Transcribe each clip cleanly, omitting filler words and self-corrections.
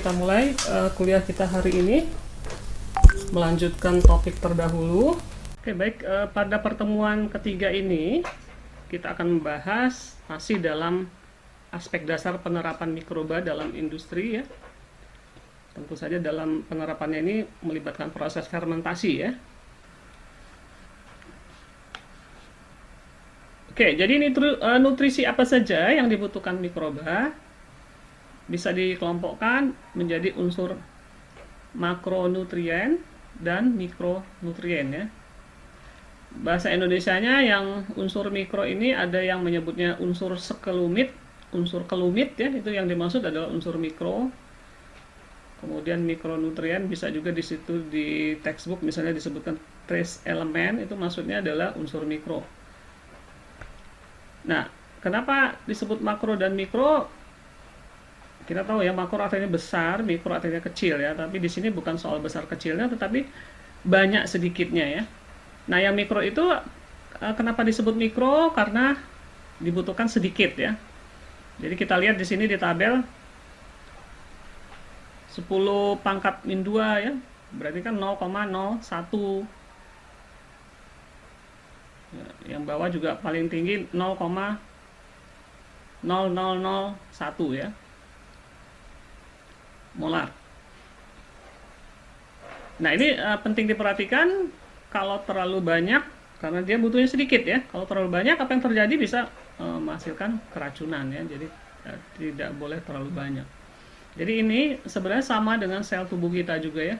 kita mulai kuliah kita hari ini, melanjutkan topik terdahulu. Oke, baik, pada pertemuan ketiga ini kita akan membahas masih dalam aspek dasar penerapan mikroba dalam industri ya. Tentu saja dalam penerapannya ini melibatkan proses fermentasi ya. Oke, jadi nutrisi apa saja yang dibutuhkan mikroba bisa dikelompokkan menjadi unsur makronutrien dan mikronutrien ya. Bahasa Indonesianya yang unsur mikro ini ada yang menyebutnya unsur sekelumit, unsur kelumit ya, itu yang dimaksud adalah unsur mikro. Kemudian mikronutrien bisa juga di situ di textbook misalnya disebutkan trace element, itu maksudnya adalah unsur mikro. Nah, kenapa disebut makro dan mikro? Kita tahu ya, makro artinya besar, mikro artinya kecil ya. Tapi di sini bukan soal besar kecilnya, tetapi banyak sedikitnya ya. Nah, yang mikro itu kenapa disebut mikro? Karena dibutuhkan sedikit ya. Jadi kita lihat di sini di tabel 10 pangkat min 2 ya. Berarti kan 0,01. Ya, yang bawah juga paling tinggi 0,0001 ya. Molar. Nah, ini penting diperhatikan. Kalau terlalu banyak, karena dia butuhnya sedikit ya, kalau terlalu banyak apa yang terjadi bisa menghasilkan keracunan ya. Jadi tidak boleh terlalu banyak. Jadi ini sebenarnya sama dengan sel tubuh kita juga ya.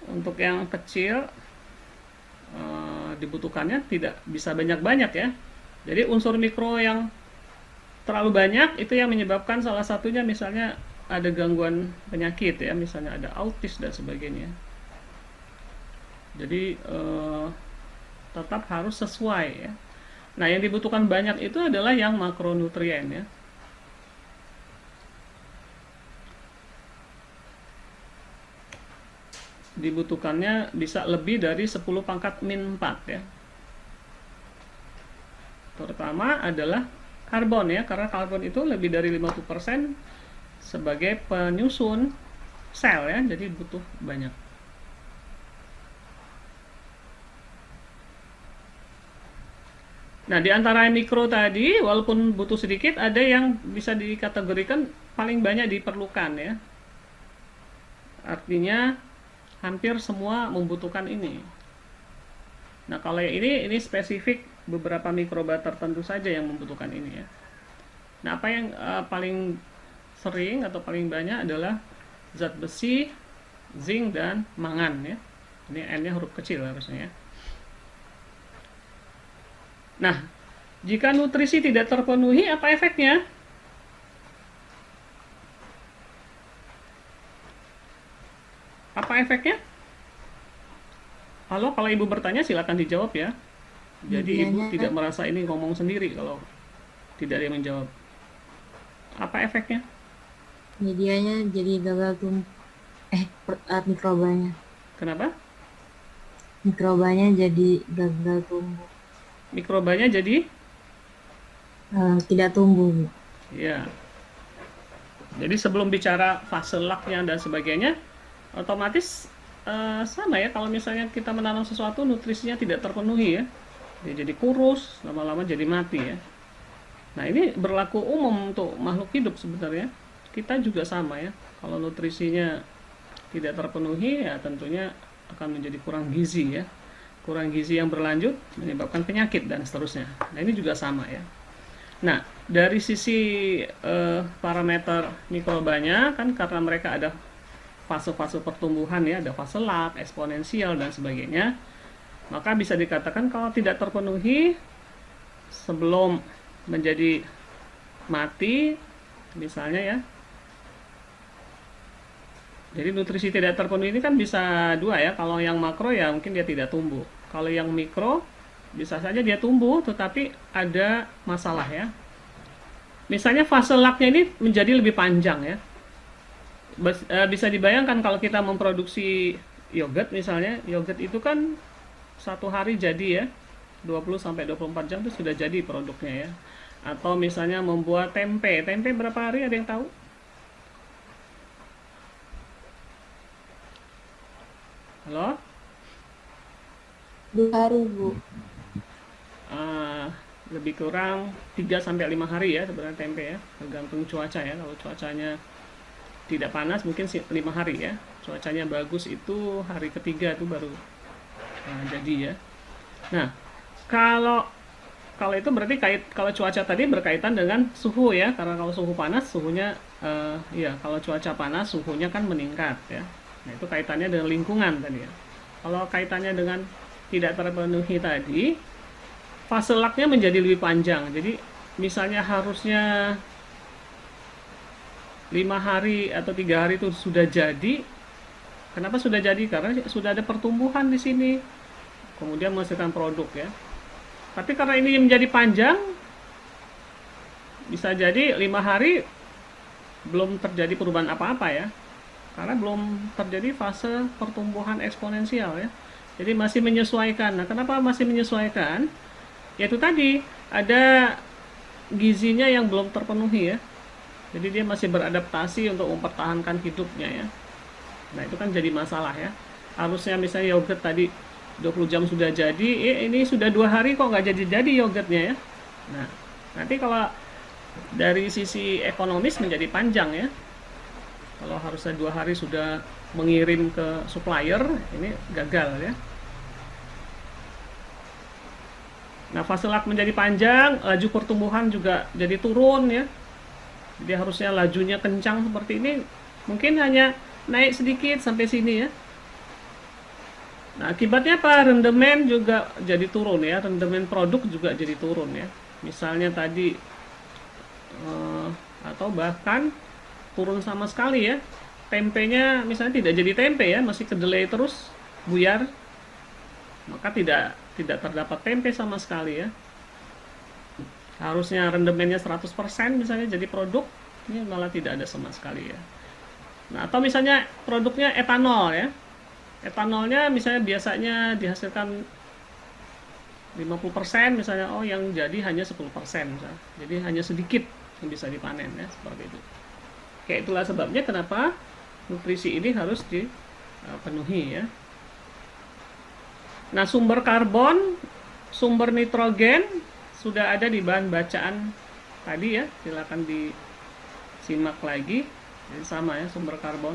Untuk yang kecil dibutuhkannya tidak bisa banyak-banyak ya. Jadi unsur mikro yang terlalu banyak itu yang menyebabkan salah satunya misalnya ada gangguan penyakit ya, misalnya ada autis dan sebagainya. Jadi tetap harus sesuai ya. Nah, yang dibutuhkan banyak itu adalah yang makronutrien ya. Dibutuhkannya bisa lebih dari 10 pangkat min 4 ya. Terutama adalah karbon ya, karena karbon itu lebih dari 50% sebagai penyusun sel ya, jadi butuh banyak. Nah, di antara mikro tadi, walaupun butuh sedikit, ada yang bisa dikategorikan paling banyak diperlukan ya. Artinya hampir semua membutuhkan ini. Nah, kalau yang ini spesifik beberapa mikroba tertentu saja yang membutuhkan ini ya. Nah, apa yang paling sering atau paling banyak adalah zat besi, zinc, dan mangan ya. Ini N-nya huruf kecil harusnya ya. Nah, jika nutrisi tidak terpenuhi, apa efeknya? Apa efeknya? Halo, kalau ibu bertanya silakan dijawab ya. Jadi ibu tidak merasa ini ngomong sendiri kalau tidak ada yang menjawab. Apa efeknya? Medianya jadi gagal tumbuh. Mikrobanya. Kenapa? Mikrobanya jadi gagal tumbuh. Mikrobanya jadi tidak tumbuh. ya. Jadi sebelum bicara fase laknya dan sebagainya, otomatis sama ya, kalau misalnya kita menanam sesuatu nutrisinya tidak terpenuhi ya, dia jadi kurus, lama-lama jadi mati ya. Nah, ini berlaku umum untuk makhluk hidup sebenarnya. Kita juga sama ya, kalau nutrisinya tidak terpenuhi ya tentunya akan menjadi kurang gizi ya. Kurang gizi yang berlanjut menyebabkan penyakit dan seterusnya. Nah, ini juga sama ya. Nah, dari sisi parameter mikrobanya kan karena mereka ada fase-fase pertumbuhan ya, ada fase lak, eksponensial dan sebagainya. Maka bisa dikatakan kalau tidak terpenuhi sebelum menjadi mati misalnya ya. Jadi nutrisi tidak terpenuhi ini kan bisa dua ya. Kalau yang makro ya mungkin dia tidak tumbuh. Kalau yang mikro bisa saja dia tumbuh tetapi ada masalah ya. Misalnya fase laknya ini menjadi lebih panjang ya. Bisa dibayangkan kalau kita memproduksi yogurt misalnya, yogurt itu kan satu hari jadi ya, 20-24 jam itu sudah jadi produknya ya. Atau misalnya membuat tempe berapa hari, ada yang tahu? Halo? 2 hari, Bu. Eh, lebih kurang 3 sampai 5 hari ya sebenarnya tempe ya, tergantung cuaca ya. Kalau cuacanya tidak panas mungkin 5 hari ya. Cuacanya bagus itu hari ketiga itu baru jadi ya. Nah, kalau kalau itu berarti kalau cuaca tadi berkaitan dengan suhu ya, karena kalau suhu panas suhunya ya kalau cuaca panas suhunya kan meningkat ya. Nah, itu kaitannya dengan lingkungan tadi ya. Kalau kaitannya dengan tidak terpenuhi tadi, fase laknya menjadi lebih panjang. Jadi misalnya harusnya 5 hari atau 3 hari itu sudah jadi. Kenapa sudah jadi? Karena sudah ada pertumbuhan di sini, kemudian menghasilkan produk ya. Tapi karena ini menjadi panjang, bisa jadi 5 hari belum terjadi perubahan apa-apa ya, karena belum terjadi fase pertumbuhan eksponensial ya. Jadi masih menyesuaikan. Nah, kenapa masih menyesuaikan? Yaitu tadi ada gizinya yang belum terpenuhi ya. Jadi dia masih beradaptasi untuk mempertahankan hidupnya ya. Nah, itu kan jadi masalah ya. Harusnya misalnya yogurt tadi 20 jam sudah jadi, ini sudah 2 hari kok nggak jadi yogurtnya ya. Nah, nanti kalau dari sisi ekonomis menjadi panjang ya. Kalau harusnya 2 hari sudah mengirim ke supplier, ini gagal ya. Nah, fase lak menjadi panjang, laju pertumbuhan juga jadi turun ya. Jadi harusnya lajunya kencang seperti ini, mungkin hanya naik sedikit sampai sini ya. Nah, akibatnya apa? Rendemen juga jadi turun ya, rendemen produk juga jadi turun ya. Misalnya tadi atau bahkan turun sama sekali ya. Tempenya misalnya tidak jadi tempe ya, masih kedelai terus, buyar. Maka tidak terdapat tempe sama sekali ya. Harusnya rendemennya 100% misalnya jadi produk, ini malah tidak ada sama sekali ya. Nah, atau misalnya produknya etanol ya. Etanolnya misalnya biasanya dihasilkan 50% misalnya, oh yang jadi hanya 10% misalnya. Jadi hanya sedikit yang bisa dipanen ya, seperti itu. Kayak itulah sebabnya kenapa nutrisi ini harus dipenuhi ya. Nah, sumber karbon, sumber nitrogen sudah ada di bahan bacaan tadi ya. Silakan disimak lagi. Jadi sama ya sumber karbon.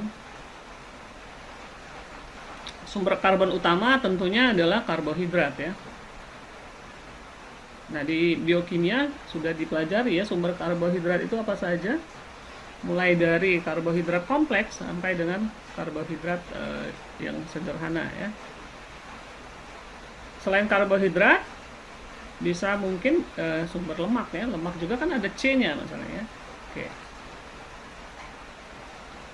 Sumber karbon utama tentunya adalah karbohidrat ya. Nah, di biokimia sudah dipelajari ya sumber karbohidrat itu apa saja. Mulai dari karbohidrat kompleks sampai dengan karbohidrat yang sederhana ya. Selain karbohidrat, bisa mungkin sumber lemak ya. Lemak juga kan ada C-nya masalahnya. Oke.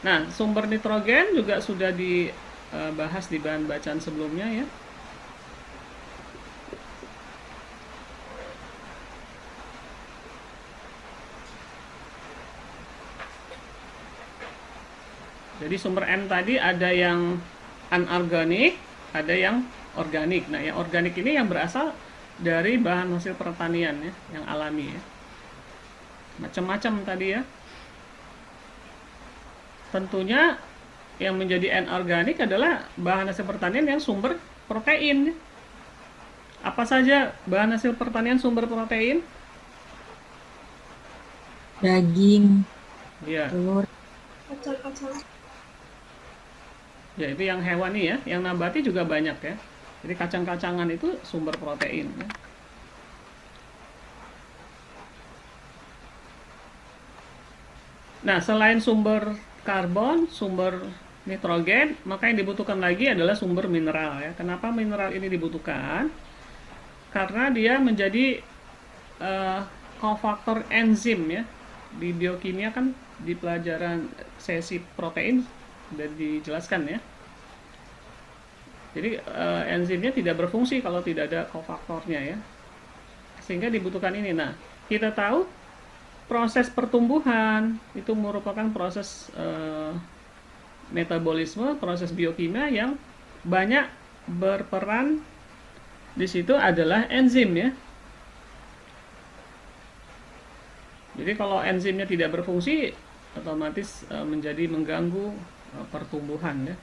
Nah, sumber nitrogen juga sudah dibahas di bahan bacaan sebelumnya ya. Jadi sumber N tadi ada yang anorganik, ada yang organik. Nah, yang organik ini yang berasal dari bahan hasil pertanian ya, yang alami ya. Macam-macam tadi ya. Tentunya yang menjadi anorganik adalah bahan hasil pertanian yang sumber protein. Apa saja bahan hasil pertanian sumber protein? Daging, Ya, telur, ya itu yang hewani ya, yang nabati juga banyak ya. Jadi kacang-kacangan itu sumber protein ya. Nah, selain sumber karbon, sumber nitrogen, maka yang dibutuhkan lagi adalah sumber mineral ya. Kenapa mineral ini dibutuhkan? Karena dia menjadi kofaktor enzim ya. Di biokimia kan di pelajaran sesi protein sudah dijelaskan ya. Jadi enzimnya tidak berfungsi kalau tidak ada kofaktornya ya. Sehingga dibutuhkan ini. Nah, kita tahu proses pertumbuhan itu merupakan proses metabolisme, proses biokimia yang banyak berperan di situ adalah enzim ya. Jadi kalau enzimnya tidak berfungsi, otomatis menjadi mengganggu pertumbuhan ya.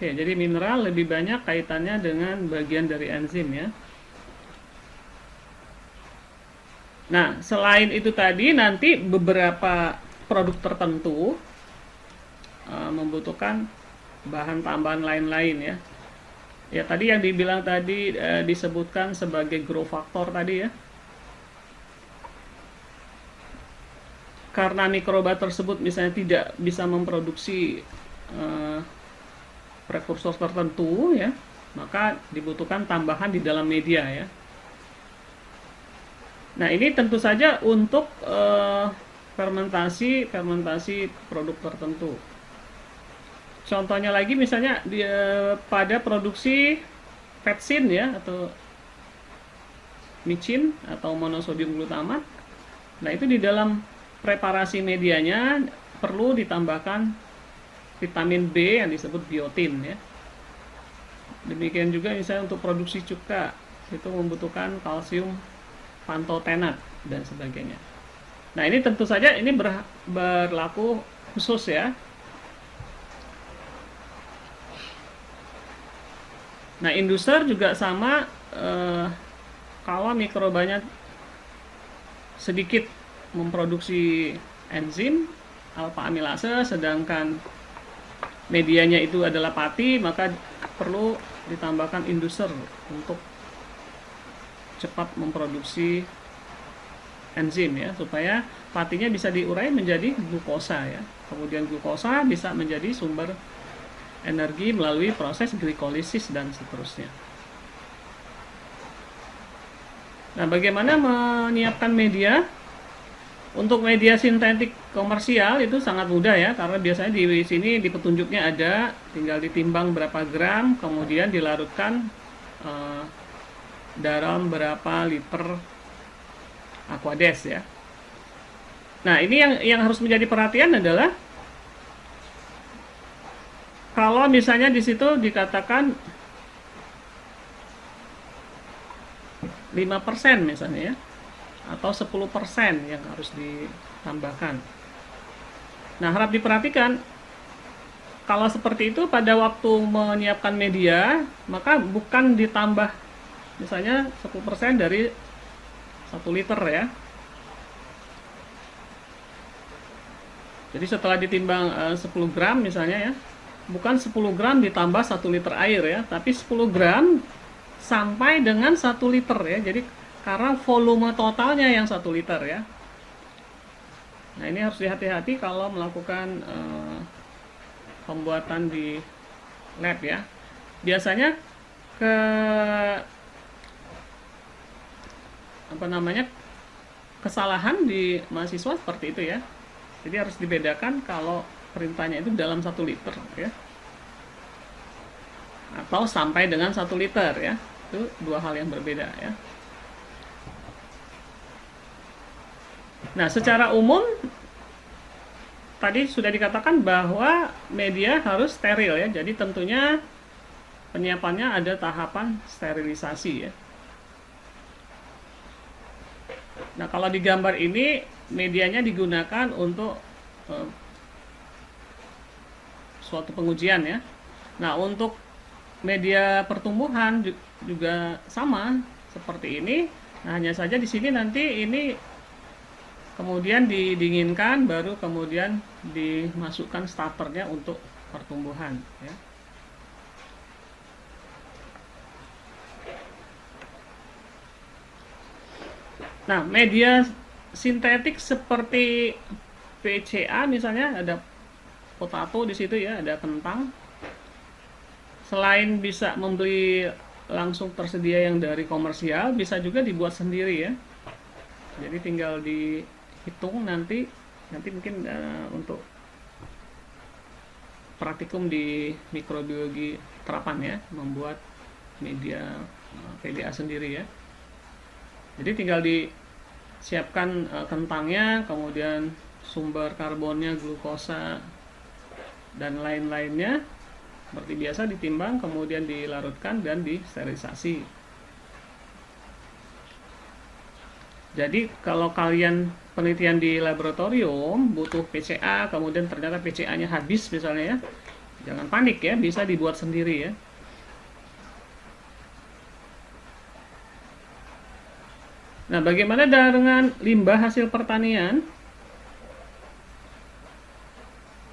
Oke, jadi mineral lebih banyak kaitannya dengan bagian dari enzim ya. Nah, selain itu tadi nanti beberapa produk tertentu membutuhkan bahan tambahan lain-lain ya. Ya tadi yang dibilang tadi disebutkan sebagai growth factor tadi ya. Karena mikroba tersebut misalnya tidak bisa memproduksi prekursor tertentu ya, maka dibutuhkan tambahan di dalam media ya. Nah ini tentu saja untuk fermentasi produk tertentu. Contohnya lagi misalnya pada produksi petsin ya, atau micin atau monosodium glutamat. Nah itu di dalam preparasi medianya perlu ditambahkan vitamin B yang disebut biotin ya. Demikian juga misalnya untuk produksi cuka itu membutuhkan kalsium pantotenat dan sebagainya. Nah ini tentu saja ini berlaku khusus ya. Nah induser juga sama, kalau mikrobanya sedikit memproduksi enzim alpha amilase sedangkan medianya itu adalah pati, maka perlu ditambahkan induser untuk cepat memproduksi enzim ya, supaya patinya bisa diurai menjadi glukosa ya. Kemudian glukosa bisa menjadi sumber energi melalui proses glikolisis dan seterusnya. Nah, bagaimana menyiapkan media? Untuk media sintetik komersial itu sangat mudah ya, karena biasanya di sini di petunjuknya ada, tinggal ditimbang berapa gram, kemudian dilarutkan dalam berapa liter aquades ya. Nah, ini yang harus menjadi perhatian adalah kalau misalnya di situ dikatakan 5% misalnya ya, atau 10% yang harus ditambahkan. Nah, harap diperhatikan kalau seperti itu pada waktu menyiapkan media, maka bukan ditambah misalnya 10% dari 1 liter ya. Jadi setelah ditimbang 10 gram misalnya ya, bukan 10 gram ditambah 1 liter air ya, tapi 10 gram sampai dengan 1 liter ya. Jadi karena volume totalnya yang 1 liter ya. Nah ini harus hati-hati kalau melakukan pembuatan di lab ya. Biasanya kesalahan di mahasiswa seperti itu ya. Jadi harus dibedakan kalau perintahnya itu dalam 1 liter ya, atau sampai dengan 1 liter ya. Itu dua hal yang berbeda ya. Nah, secara umum tadi sudah dikatakan bahwa media harus steril ya. Jadi tentunya penyiapannya ada tahapan sterilisasi ya. Nah, kalau di gambar ini medianya digunakan untuk suatu pengujian ya. Nah, untuk media pertumbuhan juga sama seperti ini. Nah, hanya saja di sini nanti ini kemudian didinginkan, baru kemudian dimasukkan starternya untuk pertumbuhan ya. Nah, media sintetik seperti PCA misalnya, ada potato di situ ya, ada kentang. Selain bisa membeli langsung tersedia yang dari komersial, bisa juga dibuat sendiri ya. Jadi tinggal dihitung nanti mungkin untuk praktikum di mikrobiologi terapan ya, membuat media PDA sendiri ya. Jadi tinggal disiapkan kentangnya, kemudian sumber karbonnya, glukosa dan lain-lainnya seperti biasa ditimbang, kemudian dilarutkan dan disterilisasi. Jadi kalau kalian penelitian di laboratorium butuh PCA, kemudian ternyata PCA-nya habis misalnya ya, Jangan panik ya, bisa dibuat sendiri ya. Nah, bagaimana dengan limbah hasil pertanian?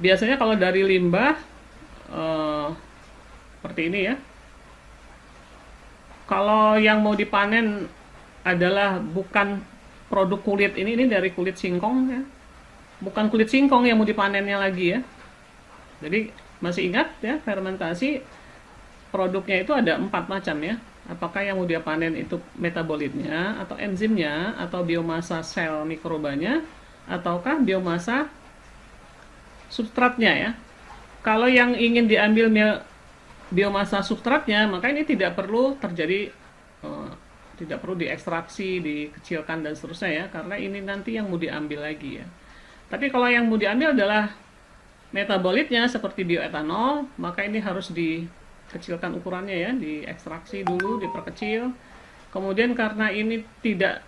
Biasanya kalau dari limbah eh, seperti ini ya. Kalau yang mau dipanen adalah bukan produk kulit ini dari kulit singkong ya. Bukan kulit singkong yang mau dipanennya lagi ya. Jadi masih ingat ya, fermentasi produknya itu ada 4 macam ya. Apakah yang mau dia panen itu metabolitnya, atau enzimnya, atau biomasa sel mikrobanya, ataukah biomasa substratnya ya. Kalau yang ingin diambil biomasa substratnya, maka ini tidak perlu terjadi tidak perlu diekstraksi, dikecilkan dan seterusnya ya, karena ini nanti yang mau diambil lagi ya. Tapi kalau yang mau diambil adalah metabolitnya seperti bioetanol, maka ini harus dikecilkan ukurannya ya, diekstraksi dulu, diperkecil. Kemudian karena ini tidak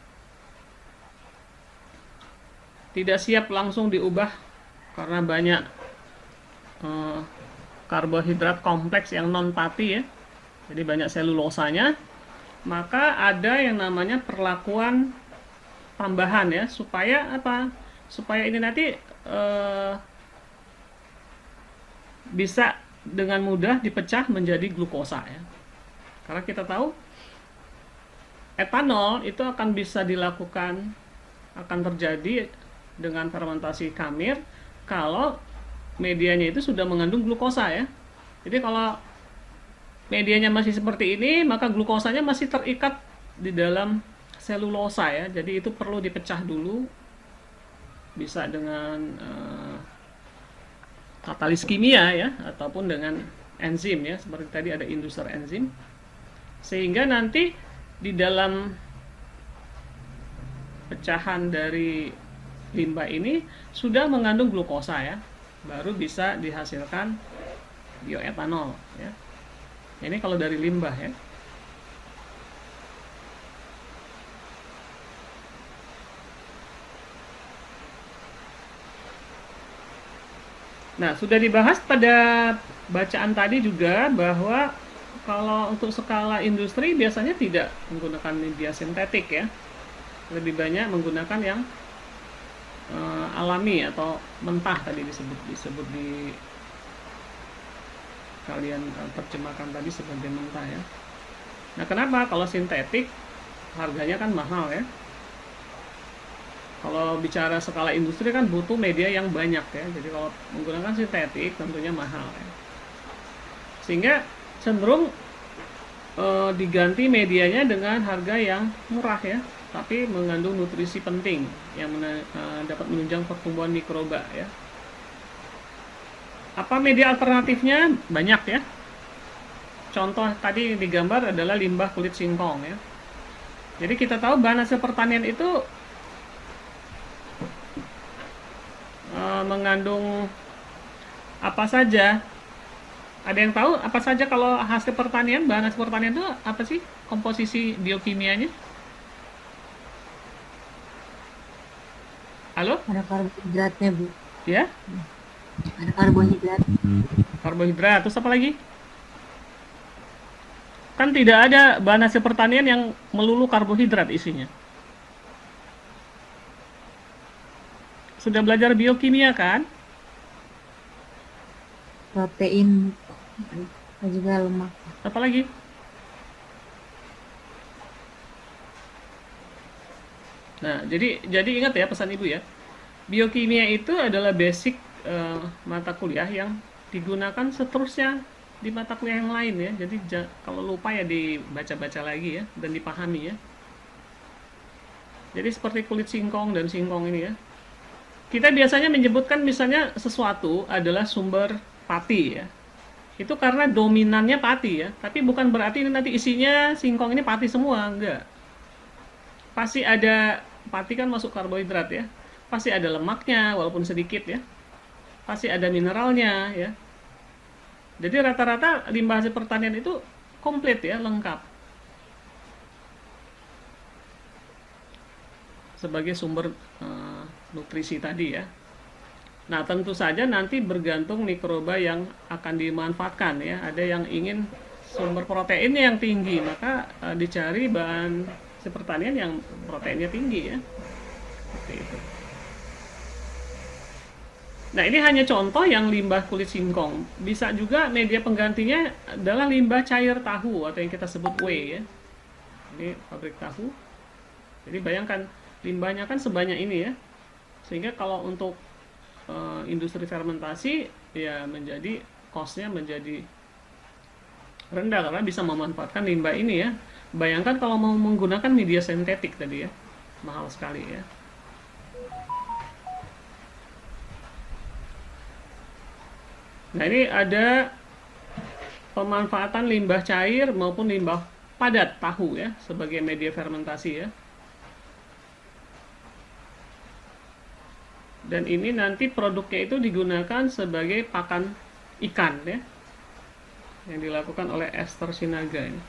siap langsung diubah karena banyak karbohidrat kompleks yang non pati ya, jadi banyak selulosanya, maka ada yang namanya perlakuan tambahan ya, supaya apa? Supaya ini nanti bisa dengan mudah dipecah menjadi glukosa ya. Karena kita tahu etanol itu akan bisa dilakukan, akan terjadi dengan fermentasi kamir kalau medianya itu sudah mengandung glukosa ya. Jadi kalau medianya masih seperti ini, maka glukosanya masih terikat di dalam selulosa ya. Jadi itu perlu dipecah dulu, bisa dengan katalis kimia ya, ataupun dengan enzim ya, seperti tadi ada induser enzim, sehingga nanti di dalam pecahan dari limbah ini sudah mengandung glukosa ya, baru bisa dihasilkan bioetanol ya. Ini kalau dari limbah ya. Nah, sudah dibahas pada bacaan tadi juga bahwa kalau untuk skala industri biasanya tidak menggunakan media sintetik ya. Lebih banyak menggunakan yang alami atau mentah tadi disebut di kalian terjemahkan tadi sebagai mentah ya. Nah, kenapa? Kalau sintetik harganya kan mahal ya. Kalau bicara skala industri kan butuh media yang banyak ya. Jadi kalau menggunakan sintetik tentunya mahal ya. Sehingga cenderung diganti medianya dengan harga yang murah ya, tapi mengandung nutrisi penting yang dapat menunjang pertumbuhan mikroba ya. Apa media alternatifnya? Banyak ya. Contoh tadi digambar adalah limbah kulit singkong ya. Jadi kita tahu bahan hasil pertanian itu mengandung apa saja. Ada yang tahu apa saja kalau hasil pertanian, bahan hasil pertanian itu apa sih komposisi biokimianya? Halo? Ada karbohidratnya, Bu. Ya? Ada karbohidrat. Karbohidrat, terus apa lagi? Kan tidak ada bahan hasil pertanian yang melulu karbohidrat isinya. Sudah belajar biokimia kan? Protein dan juga lemak. Apa lagi? Nah, jadi ingat ya pesan Ibu ya. Biokimia itu adalah basic mata kuliah yang digunakan seterusnya di mata kuliah yang lain ya. Jadi kalau lupa ya dibaca-baca lagi ya dan dipahami ya. Jadi seperti kulit singkong dan singkong ini ya. Kita biasanya menyebutkan misalnya sesuatu adalah sumber pati ya. Itu karena dominannya pati ya. Tapi bukan berarti ini nanti isinya singkong ini pati semua, enggak. Pasti ada, pati kan masuk karbohidrat ya. Pasti ada lemaknya walaupun sedikit ya. Pasti ada mineralnya ya. Jadi rata-rata limbah hasil pertanian itu komplit ya, lengkap. Sebagai sumber nutrisi tadi ya. Nah, tentu saja nanti bergantung mikroba yang akan dimanfaatkan ya. Ada yang ingin sumber proteinnya yang tinggi, maka dicari bahan hasil pertanian yang proteinnya tinggi ya. Seperti itu. Nah, ini hanya contoh yang limbah kulit singkong. Bisa juga media penggantinya adalah limbah cair tahu atau yang kita sebut whey ya. Ini pabrik tahu. Jadi bayangkan limbahnya kan sebanyak ini ya. Sehingga kalau untuk industri fermentasi ya menjadi cost-nya menjadi rendah karena bisa memanfaatkan limbah ini ya. Bayangkan kalau mau menggunakan media sintetik tadi ya. Mahal sekali ya. Nah, ini ada pemanfaatan limbah cair maupun limbah padat tahu ya sebagai media fermentasi ya. Dan ini nanti produknya itu digunakan sebagai pakan ikan ya. Yang dilakukan oleh Esther Sinaga ini.